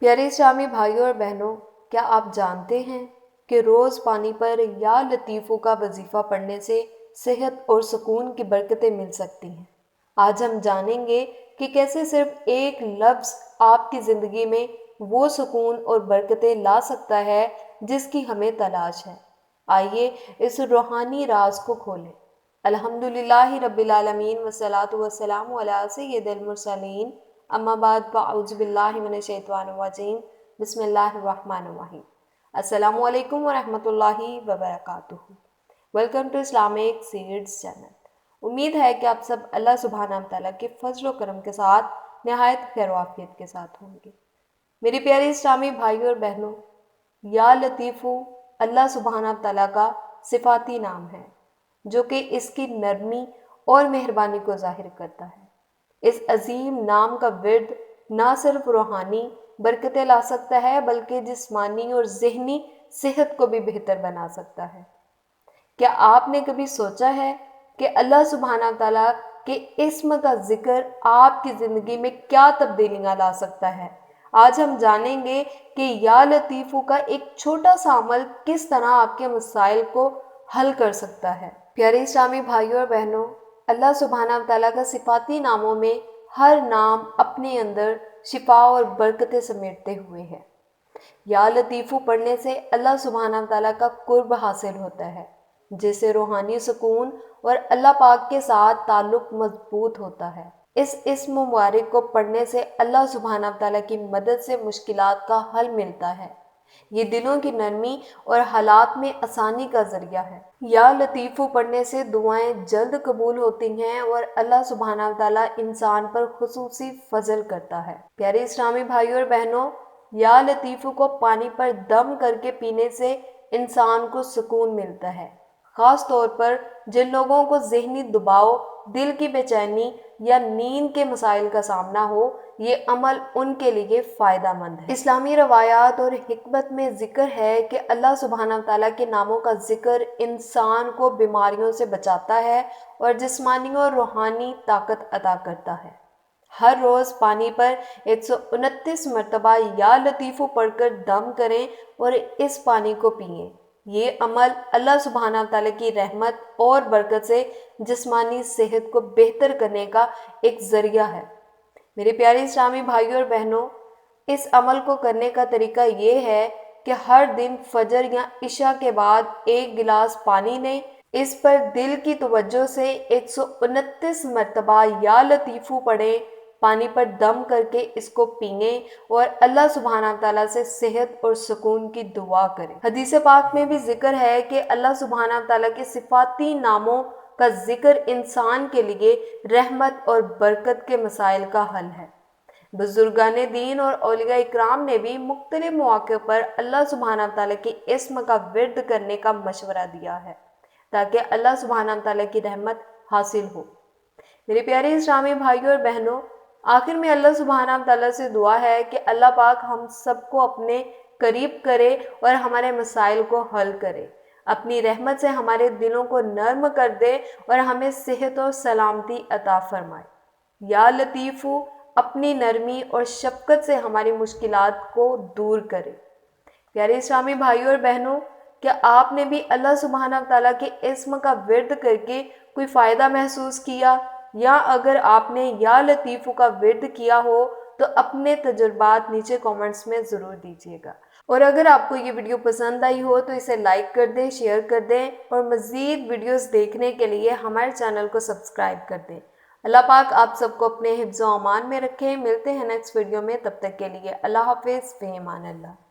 پیارے اسلامی بھائیوں اور بہنوں، کیا آپ جانتے ہیں کہ روز پانی پر یا لطیفوں کا وظیفہ پڑھنے سے صحت اور سکون کی برکتیں مل سکتی ہیں؟ آج ہم جانیں گے کہ کیسے صرف ایک لفظ آپ کی زندگی میں وہ سکون اور برکتیں لا سکتا ہے جس کی ہمیں تلاش ہے۔ آئیے اس روحانی راز کو کھولیں۔ الحمدللہ رب العالمین والصلاۃ والسلام علی سید المرسلین، اما بعد فاعوذ باللہ من الشیطان الرجیم، بسم اللہ الرحمن الرحیم۔ السلام علیکم ورحمۃ اللہ وبرکاتہ۔ Welcome to Islamic seeds channel. امید ہے کہ آپ سب اللہ سبحانہ تعالیٰ کے فضل و کرم کے ساتھ نہایت خیر و عافیت کے ساتھ ہوں گے۔ میری پیاری اسلامی بھائیوں اور بہنوں، یا لطیفو اللہ سبحانہ تعالیٰ کا صفاتی نام ہے جو کہ اس کی نرمی اور مہربانی کو ظاہر کرتا ہے۔ اس عظیم نام کا ورد نہ صرف روحانی برکتیں لا سکتا ہے بلکہ جسمانی اور ذہنی صحت کو بھی بہتر بنا سکتا ہے۔ کیا آپ نے کبھی سوچا ہے کہ اللہ سبحانہ تعالیٰ کے اسم کا ذکر آپ کی زندگی میں کیا تبدیلیاں لا سکتا ہے؟ آج ہم جانیں گے کہ یا لطیفو کا ایک چھوٹا سا عمل کس طرح آپ کے مسائل کو حل کر سکتا ہے۔ پیارے اسلامی بھائیوں اور بہنوں، اللہ سبحانہ تعالیٰ کا صفاتی ناموں میں ہر نام اپنے اندر شفا اور برکتیں سمیٹتے ہوئے ہے۔ یا لطیفو پڑھنے سے اللہ سبحانہ تعالیٰ کا قرب حاصل ہوتا ہے، جس سے روحانی سکون اور اللہ پاک کے ساتھ تعلق مضبوط ہوتا ہے۔ اس اسم مبارک کو پڑھنے سے اللہ سبحانہ تعالیٰ کی مدد سے مشکلات کا حل ملتا ہے۔ یہ دلوں کی نرمی اور حالات میں آسانی کا ذریعہ ہے۔ یا لطیفو پڑھنے سے دعائیں جلد قبول ہوتی ہیں اور اللہ سبحانہ تعالیٰ انسان پر خصوصی فضل کرتا ہے۔ پیارے اسلامی بھائیوں اور بہنوں، یا لطیفو کو پانی پر دم کر کے پینے سے انسان کو سکون ملتا ہے۔ خاص طور پر جن لوگوں کو ذہنی دباؤ، دل کی بے چینی یا نیند کے مسائل کا سامنا ہو، یہ عمل ان کے لیے فائدہ مند ہے۔ اسلامی روایات اور حکمت میں ذکر ہے کہ اللہ سبحانہ تعالیٰ کے ناموں کا ذکر انسان کو بیماریوں سے بچاتا ہے اور جسمانی اور روحانی طاقت عطا کرتا ہے۔ ہر روز پانی پر 129 مرتبہ یا لطیفو پڑھ کر دم کریں اور اس پانی کو پئیں۔ یہ عمل اللہ سبحانہ تعالیٰ کی رحمت اور برکت سے جسمانی صحت کو بہتر کرنے کا ایک ذریعہ ہے۔ میرے پیارے اسلامی بھائیوں اور بہنوں، اس عمل کو کرنے کا طریقہ یہ ہے کہ ہر دن فجر یا عشاء کے بعد ایک گلاس پانی لیں، اس پر دل کی توجہ سے 129 مرتبہ یا لطیفو پڑھیں، پانی پر دم کر کے اس کو پئیں اور اللہ سبحانہ تعالیٰ سے صحت اور سکون کی دعا کریں۔ حدیث پاک میں بھی ذکر ہے کہ اللہ سبحانہ تعالیٰ کے صفاتی ناموں کا ذکر انسان کے لیے رحمت اور برکت کے مسائل کا حل ہے۔ بزرگان دین اور اولیاء اکرام نے بھی مختلف مواقع پر اللہ سبحانہ تعالیٰ کے اسم کا ورد کرنے کا مشورہ دیا ہے تاکہ اللہ سبحانہ تعالیٰ کی رحمت حاصل ہو۔ میرے پیارے اسلامی بھائیوں اور بہنوں، آخر میں اللہ سبحانہ تعالیٰ سے دعا ہے کہ اللہ پاک ہم سب کو اپنے قریب کرے اور ہمارے مسائل کو حل کرے، اپنی رحمت سے ہمارے دلوں کو نرم کر دے اور ہمیں صحت اور سلامتی عطا فرمائے۔ یا لطیفو اپنی نرمی اور شفقت سے ہماری مشکلات کو دور کرے۔ پیارے اسلامی بھائیوں اور بہنوں، کیا آپ نے بھی اللہ سبحانہ تعالیٰ کے اسم کا ورد کر کے کوئی فائدہ محسوس کیا؟ یا اگر آپ نے یا لطیفو کا ورد کیا ہو تو اپنے تجربات نیچے کامنٹس میں ضرور دیجیے گا۔ اور اگر آپ کو یہ ویڈیو پسند آئی ہو تو اسے لائک کر دیں، شیئر کر دیں اور مزید ویڈیوز دیکھنے کے لیے ہمارے چینل کو سبسکرائب کر دیں۔ اللہ پاک آپ سب کو اپنے حفظ و امان میں رکھیں۔ ملتے ہیں نیکسٹ ویڈیو میں، تب تک کے لیے اللہ حافظ، فی امان اللہ۔